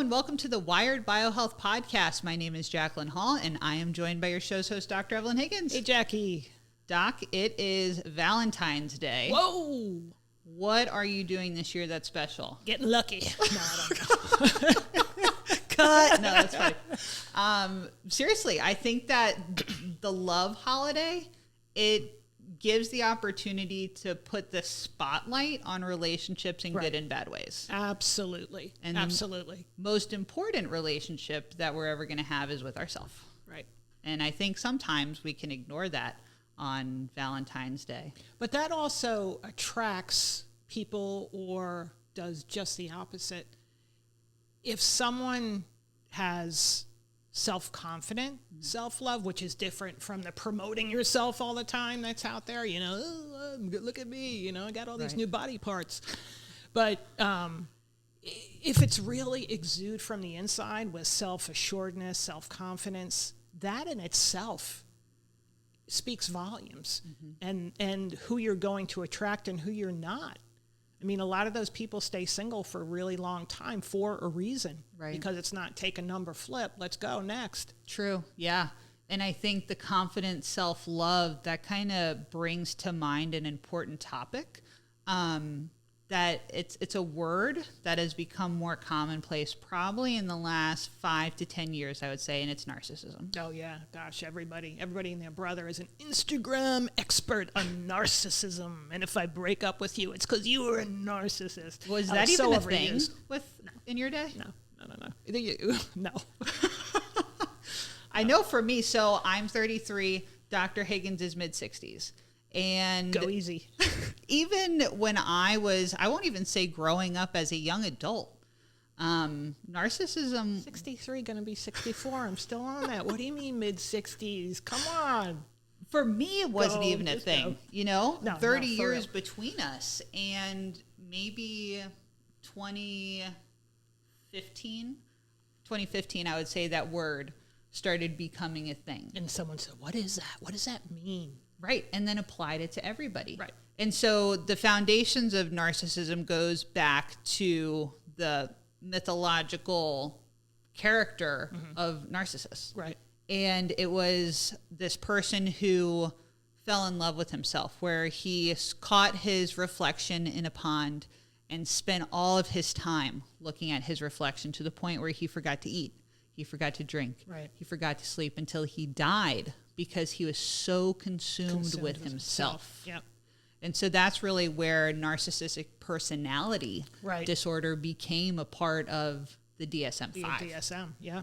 and welcome to the Wired Biohealth Podcast. My name is Jacqueline Hall, and I am joined by your show's host, Dr. Evelyn Higgins. Hey, Jackie. Doc, it is Valentine's Day. Whoa! What are you doing this year that's special? Getting lucky. No, I don't know. Cut. No, that's funny. Seriously, I think that the love holiday, it gives the opportunity to put the spotlight on relationships in good and bad ways. Absolutely. And absolutely. Most important relationship that we're ever going to have is with ourselves. Right. And I think sometimes we can ignore that on Valentine's Day. But that also attracts people or does just the opposite. If someone has self-confident self-love, which is different from the promoting yourself all the time that's out there, you know, oh, look at me, you know, I got all these new body parts. But if it's really exude from the inside with self-assuredness, self-confidence, that in itself speaks volumes. And who you're going to attract and who you're not. I mean, a lot of those people stay single for a really long time for a reason. Right. Because it's not take a number, flip, let's go, next. True, yeah. And I think the confident self-love, that kind of brings to mind an important topic, that it's a word that has become more commonplace probably in the last 5 to 10 years, I would say, and it's narcissism. Oh, yeah. Gosh, everybody and their brother is an Instagram expert on narcissism. And if I break up with you, it's because you were a narcissist. Was that even a thing in your day? No. No. I know for me, so I'm 33, Dr. Higgins is mid-60s. And go easy. Even when I won't even say growing up as a young adult, narcissism. 63, going to be 64. I'm still on that. What do you mean mid-60s? Come on. For me, it wasn't even a thing, you know, no, 30 years between us, and maybe 2015, I would say that word started becoming a thing. And someone said, what is that? What does that mean? Right. And then applied it to everybody. Right. And so the foundations of narcissism goes back to the mythological character of Narcissus. Right. And it was this person who fell in love with himself, where he caught his reflection in a pond and spent all of his time looking at his reflection to the point where he forgot to eat. He forgot to drink. Right. He forgot to sleep until he died because he was so consumed with himself. Yep. And so that's really where narcissistic personality disorder became a part of the DSM-5. The DSM, yeah.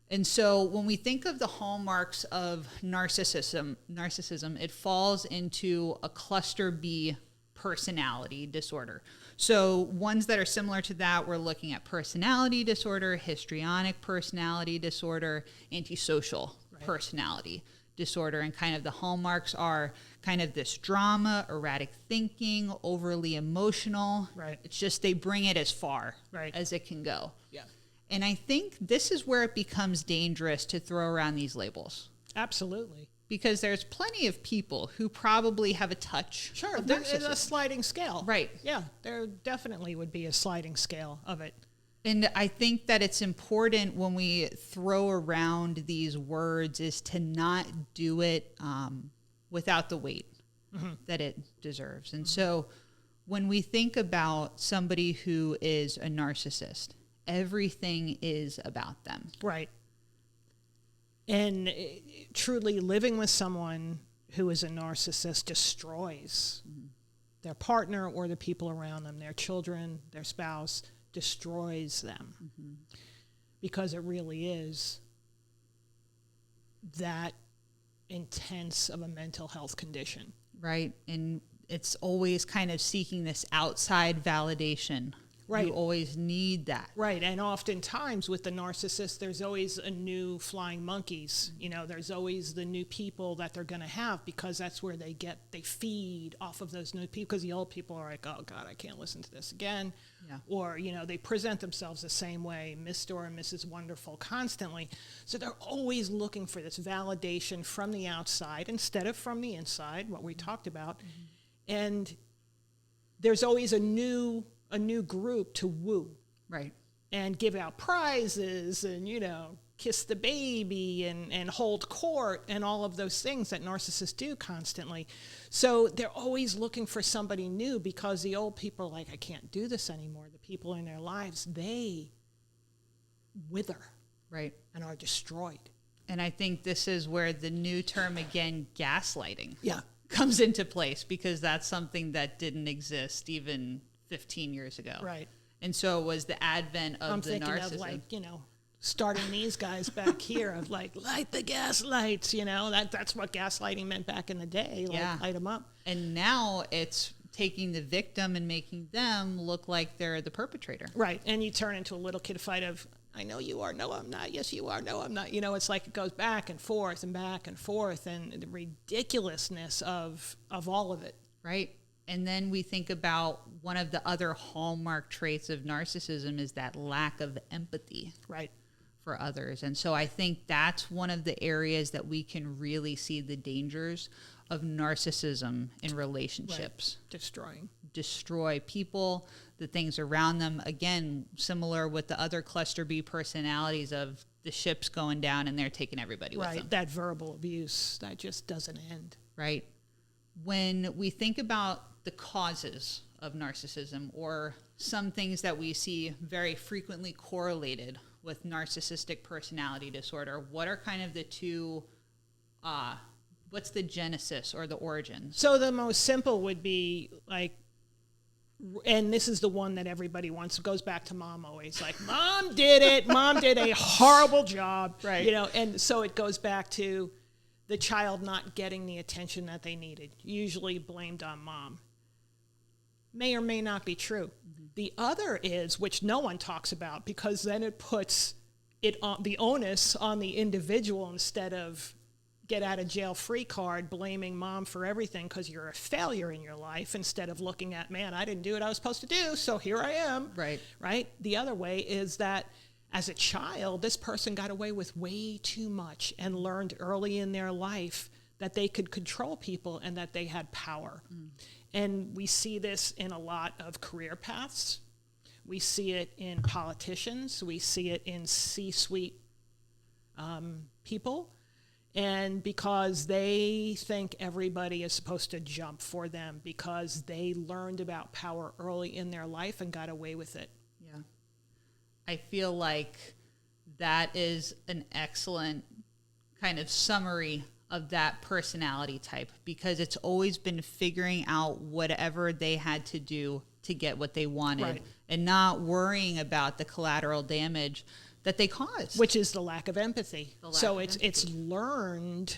And so when we think of the hallmarks of narcissism, it falls into a cluster B personality disorder. So ones that are similar to that, we're looking at personality disorder, histrionic personality disorder, antisocial personality disorder. And kind of the hallmarks are kind of this drama, erratic thinking, overly emotional. Right. It's just they bring it as far as it can go. Yeah. And I think this is where it becomes dangerous to throw around these labels. Absolutely. Because there's plenty of people who probably have a touch. Sure, there's a sliding scale. Right. Yeah, there definitely would be a sliding scale of it. And I think that it's important when we throw around these words is to not do it without the weight that it deserves. And so when we think about somebody who is a narcissist, everything is about them. Right. And truly living with someone who is a narcissist destroys their partner or the people around them, their children, their spouse, destroys them. Because it really is that intense of a mental health condition. Right. And it's always kind of seeking this outside validation. Right. You always need that. Right. And oftentimes with the narcissist, there's always a new flying monkeys. You know, there's always the new people that they're going to have because that's where they feed off of those new people. Because the old people are like, oh, God, I can't listen to this again. Yeah. Or, you know, they present themselves the same way, Mr. or Mrs. Wonderful, constantly. So they're always looking for this validation from the outside instead of from the inside, what we talked about. And there's always a new group to woo. Right. and give out prizes and, kiss the baby and hold court and all of those things that narcissists do constantly. So they're always looking for somebody new because the old people are like, I can't do this anymore. The people in their lives, they wither. Right. And are destroyed. And I think this is where the new term again, gaslighting, yeah, comes into place, because that's something that didn't exist even 15 years ago. Right. And so it was the advent of the narcissism. I'm thinking of starting these guys back here of light the gas lights, that's what gaslighting meant back in the day. Light them up. And now it's taking the victim and making them look like they're the perpetrator. Right. And you turn into a little kid fight of, I know you are. No, I'm not. Yes, you are. No, I'm not. It's like it goes back and forth and back and forth, and the ridiculousness of all of it. Right. And then we think about one of the other hallmark traits of narcissism is that lack of empathy. Right. For others. And so I think that's one of the areas that we can really see the dangers of narcissism in relationships. Right. Destroy people, the things around them. Again, similar with the other cluster B personalities of the ship's going down and they're taking everybody with them. Right, that verbal abuse, that just doesn't end. Right. When we think about the causes of narcissism, or some things that we see very frequently correlated with narcissistic personality disorder, what are kind of the two, what's the genesis or the origins? So the most simple would be like, and this is the one that everybody wants, it goes back to mom always, like, mom did it, mom did a horrible job, right? And so it goes back to the child not getting the attention that they needed, usually blamed on mom. May or may not be true. Mm-hmm. The other is, which no one talks about, because then it puts it on the onus on the individual instead of get out of jail free card, blaming mom for everything because you're a failure in your life, instead of looking at, man, I didn't do what I was supposed to do, so here I am. Right. The other way is that as a child, this person got away with way too much and learned early in their life that they could control people and that they had power. Mm. And we see this in a lot of career paths. We see it in politicians. We see it in C-suite people. And because they think everybody is supposed to jump for them because they learned about power early in their life and got away with it. Yeah. I feel like that is an excellent kind of summary of that personality type, because it's always been figuring out whatever they had to do to get what they wanted, right, and not worrying about the collateral damage that they caused, which is the lack of empathy. So it's learned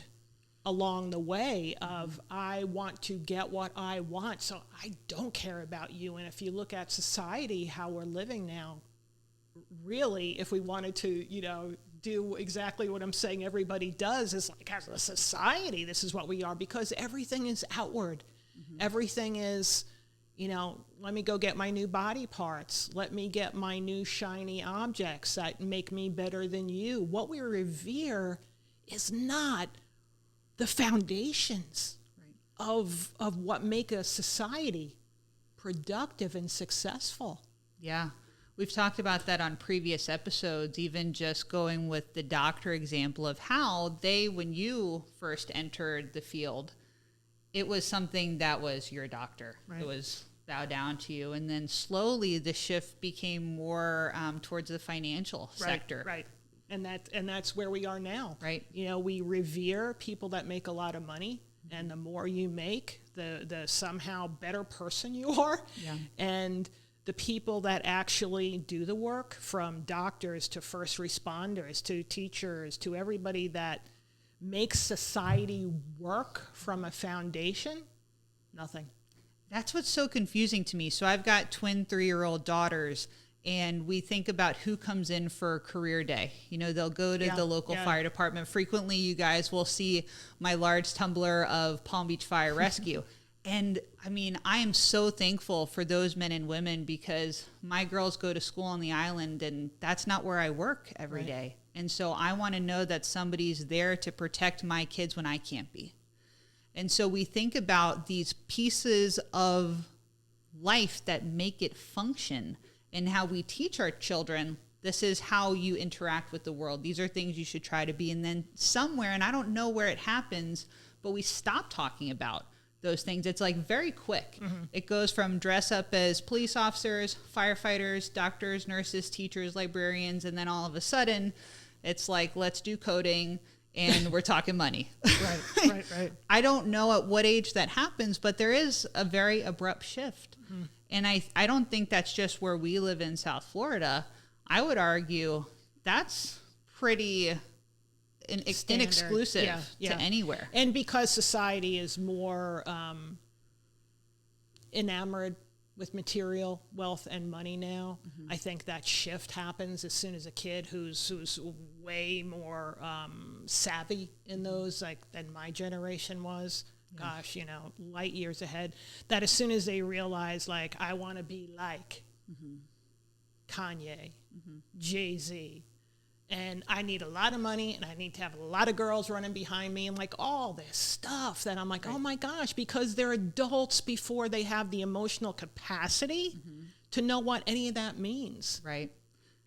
along the way of, I want to get what I want, so I don't care about you. And if you look at society, how we're living now, really, if we wanted to, do exactly what I'm saying everybody does, is like, as a society, this is what we are, because everything is outward. Mm-hmm. Everything is, let me go get my new body parts. Let me get my new shiny objects that make me better than you. What we revere is not the foundations, right, of what make a society productive and successful. Yeah. We've talked about that on previous episodes, even just going with the doctor example of how when you first entered the field, it was something that was your doctor. Right. It was bow down to you. And then slowly the shift became more towards the financial sector. Right. And that's where we are now. Right. We revere people that make a lot of money. And the more you make, the somehow better person you are. Yeah. And the people that actually do the work, from doctors to first responders to teachers to everybody that makes society work from a foundation, nothing. That's what's so confusing to me. So I've got twin 3-year-old daughters, and we think about who comes in for career day. They'll go to the local fire department. Frequently, you guys will see my large tumbler of Palm Beach Fire Rescue. And I am so thankful for those men and women, because my girls go to school on the island, and that's not where I work every day. And so I want to know that somebody's there to protect my kids when I can't be. And so we think about these pieces of life that make it function. and how we teach our children, this is how you interact with the world. These are things you should try to be. And then somewhere, and I don't know where it happens, but we stop talking about those things. It's like very quick. It goes from dress up as police officers, firefighters, doctors, nurses, teachers, librarians, and then all of a sudden it's like, let's do coding and we're talking money. Right. I don't know at what age that happens, but there is a very abrupt shift. And I don't think that's just where we live in South Florida. I would argue that's pretty inexclusive to anywhere. And because society is more enamored with material wealth and money now, I think that shift happens as soon as a kid who's way more savvy in those than my generation was. Gosh, light years ahead. That as soon as they realize, I want to be like Kanye, Jay-Z, and I need a lot of money, and I need to have a lot of girls running behind me, and all this stuff that I'm like, oh my gosh, because they're adults before they have the emotional capacity to know what any of that means. Right.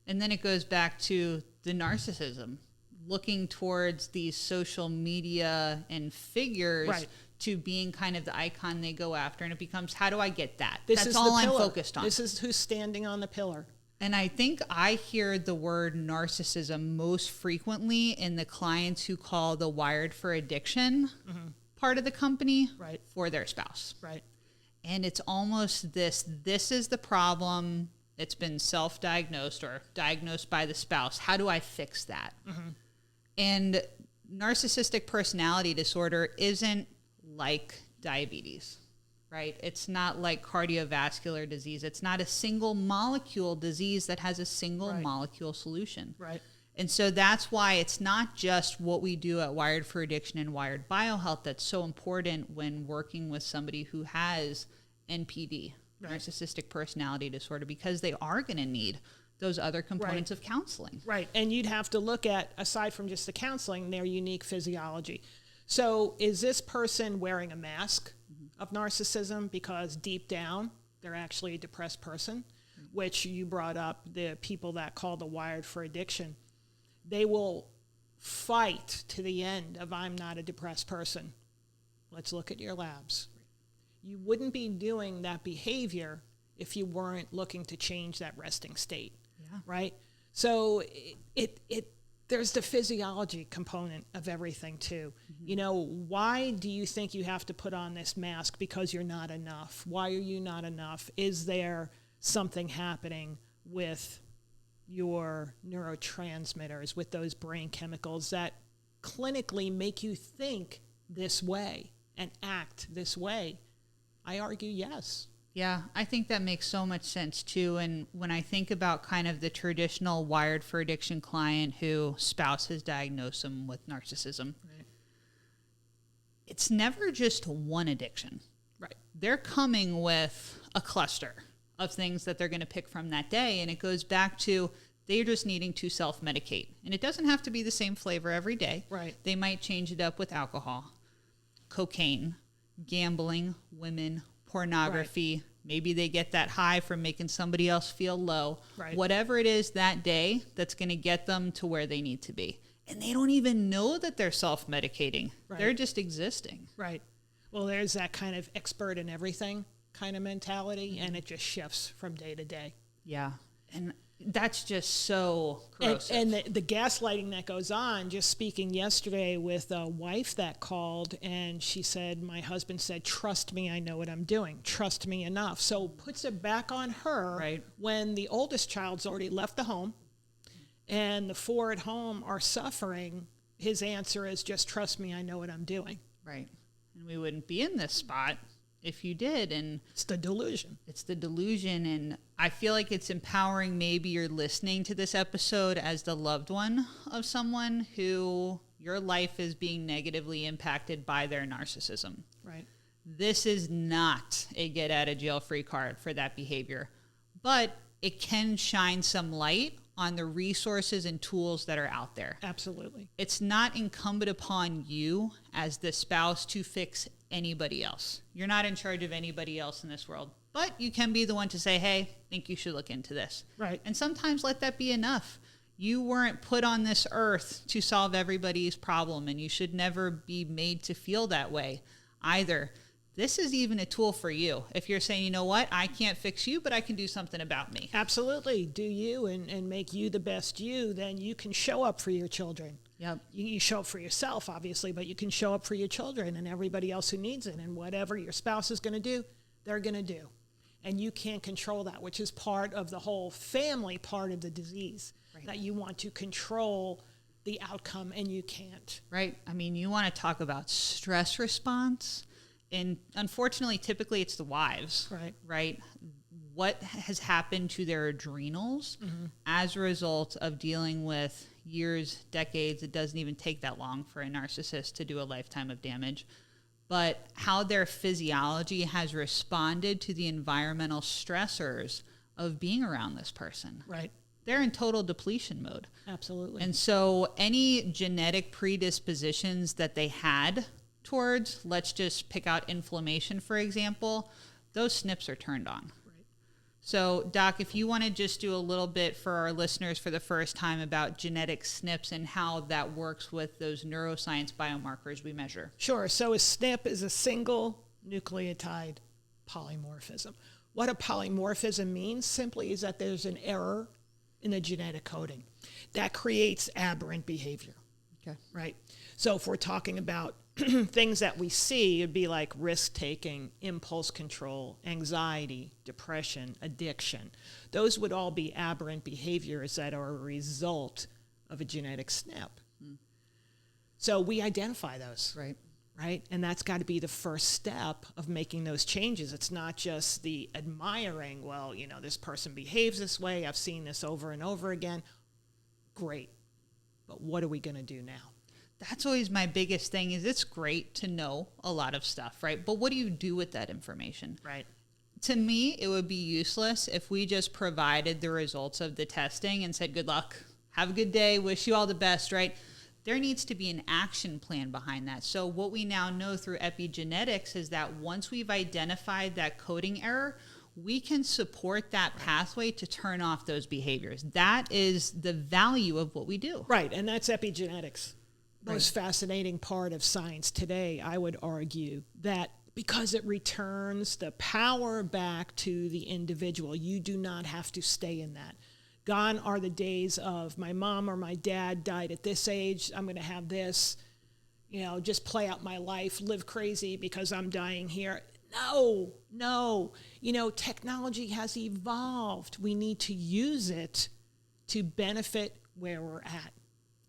And then it goes back to the narcissism, looking towards these social media and figures to being kind of the icon they go after. And it becomes, how do I get that? That's all I'm focused on. This is who's standing on the pillar. And I think I hear the word narcissism most frequently in the clients who call the Wired for Addiction part of the company for their spouse. Right. And it's almost this is the problem. It's been self-diagnosed or diagnosed by the spouse. How do I fix that? And narcissistic personality disorder isn't like diabetes. Right? It's not like cardiovascular disease. It's not a single molecule disease that has a single molecule solution. Right. And so that's why it's not just what we do at Wired for Addiction and Wired Biohealth that's so important when working with somebody who has NPD, narcissistic personality disorder, because they are going to need those other components of counseling. Right. And you'd have to look at, aside from just the counseling, their unique physiology. So is this person wearing a mask of narcissism because deep down they're actually a depressed person, which you brought up, the people that call the Wired for Addiction, they will fight to the end of I'm not a depressed person. Let's look at your labs. You wouldn't be doing that behavior if you weren't looking to change that resting state, right? So there's the physiology component of everything too. Why do you think you have to put on this mask? Because you're not enough. Why are you not enough? Is there something happening with your neurotransmitters, with those brain chemicals that clinically make you think this way and act this way? I argue yes. Yeah, I think that makes so much sense too. And when I think about kind of the traditional Wired for Addiction client who spouse has diagnosed them with narcissism, it's never just one addiction. Right. They're coming with a cluster of things that they're going to pick from that day. And it goes back to they're just needing to self-medicate. And it doesn't have to be the same flavor every day. Right. They might change it up with alcohol, cocaine, gambling, women, pornography. Maybe they get that high from making somebody else feel low. Whatever it is that day that's going to get them to where they need to be. And they don't even know that they're self-medicating. They're just existing. Right. Well, there's that kind of expert in everything kind of mentality, and it just shifts from day to day. Yeah. And that's just so corrosive. And the gaslighting that goes on, just speaking yesterday with a wife that called, and she said, my husband said, trust me, I know what I'm doing. Trust me enough. So puts it back on her when the oldest child's already left the home and the 4 at home are suffering. His answer is just trust me, I know what I'm doing. Right. And we wouldn't be in this spot if you did. And it's the delusion. It's the delusion. And I feel like it's empowering. Maybe you're listening to this episode as the loved one of someone who your life is being negatively impacted by their narcissism. Right. This is not a get out of jail free card for that behavior, but it can shine some light on the resources and tools that are out there. Absolutely. It's not incumbent upon you as the spouse to fix anybody else. You're not in charge of anybody else in this world. But you can be the one to say, hey, I think you should look into this. Right. And sometimes let that be enough. You weren't put on this earth to solve everybody's problem, and you should never be made to feel that way either. This is even a tool for you. If you're saying, you know what, I can't fix you, but I can do something about me. Absolutely. Do you and make you the best you, then you can show up for your children. Yep. You show up for yourself, obviously, but you can show up for your children and everybody else who needs it. And whatever your spouse is going to do, they're going to do. And you can't control that, which is part of the whole family part of the disease, right? That you want to control the outcome and you can't. Right. I mean, you want to talk about stress response. And unfortunately, typically it's the wives, right? What has happened to their adrenals as a result of dealing with years, decades, it doesn't even take that long for a narcissist to do a lifetime of damage, but how their physiology has responded to the environmental stressors of being around this person. Right. They're in total depletion mode. Absolutely. And so any genetic predispositions that they had towards, let's just pick out inflammation, for example, those SNPs are turned on. Right. So, Doc, if you want to just do a little bit for our listeners for the first time about genetic SNPs and how that works with those neuroscience biomarkers we measure. Sure. So a SNP is a single nucleotide polymorphism. What a polymorphism means simply is that there's an error in the genetic coding that creates aberrant behavior. Okay. Right. So if we're talking about things that we see, it'd be like risk-taking, impulse control, anxiety, depression, addiction. Those would all be aberrant behaviors that are a result of a genetic SNP. So we identify those. Right? And that's got to be the first step of making those changes. It's not just the admiring, well, you know, this person behaves this way. I've seen this over and over again. Great. But what are we going to do now? That's always my biggest thing is it's great to know a lot of stuff, right? But what do you do with that information? Right. To me, it would be useless if we just provided the results of the testing and said, good luck, have a good day, wish you all the best, right? There needs to be an action plan behind that. So what we now know through epigenetics is that once we've identified that coding error, we can support that pathway to turn off those behaviors. That is the value of what we do. Right, and that's epigenetics. Most fascinating part of science today, I would argue, that because it returns the power back to the individual, you do not have to stay in that. Gone are the days of my mom or my dad died at this age, I'm going to have this, you know, just play out my life, live crazy because I'm dying here. No. You know, technology has evolved. We need to use it to benefit where we're at.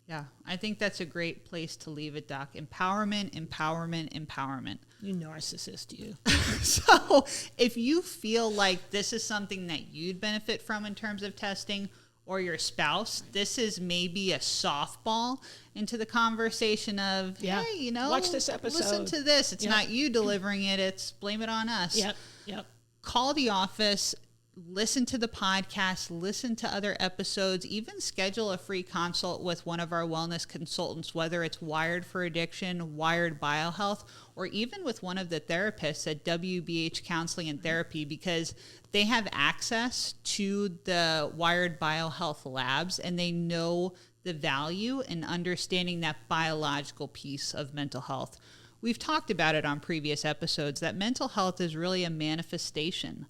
Yeah, I think that's a great place to leave it, Doc. Empowerment, empowerment, empowerment. You narcissist, you. So if you feel like this is something that you'd benefit from in terms of testing, or your spouse, this is maybe a softball into the conversation of, hey, you know, watch this episode. Listen to this. It's not you delivering it. It's blame it on us. Yep. Call the office. Listen to the podcast, listen to other episodes, even schedule a free consult with one of our wellness consultants, whether it's Wired for Addiction, Wired Biohealth, or even with one of the therapists at WBH Counseling and Therapy, because they have access to the Wired Biohealth labs and they know the value in understanding that biological piece of mental health. We've talked about it on previous episodes that mental health is really a manifestation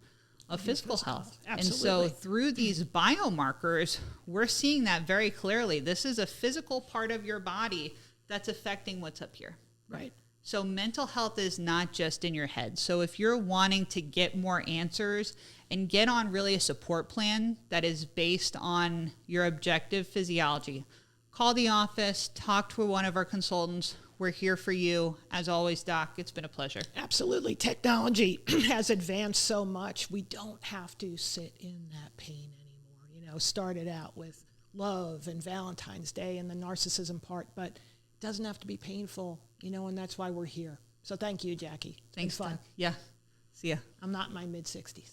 of physical health. Absolutely. And so through these biomarkers, we're seeing that very clearly. This is a physical part of your body that's affecting what's up here. Right. So mental health is not just in your head. So if you're wanting to get more answers and get on really a support plan that is based on your objective physiology, call the office, talk to one of our consultants. We're here for you. As always, Doc, it's been a pleasure. Absolutely. Technology has advanced so much. We don't have to sit in that pain anymore. You know, started out with love and Valentine's Day and the narcissism part, but it doesn't have to be painful, you know, and that's why we're here. So thank you, Jackie. Thanks, fun. Doc. Yeah. See ya. I'm not in my mid-60s.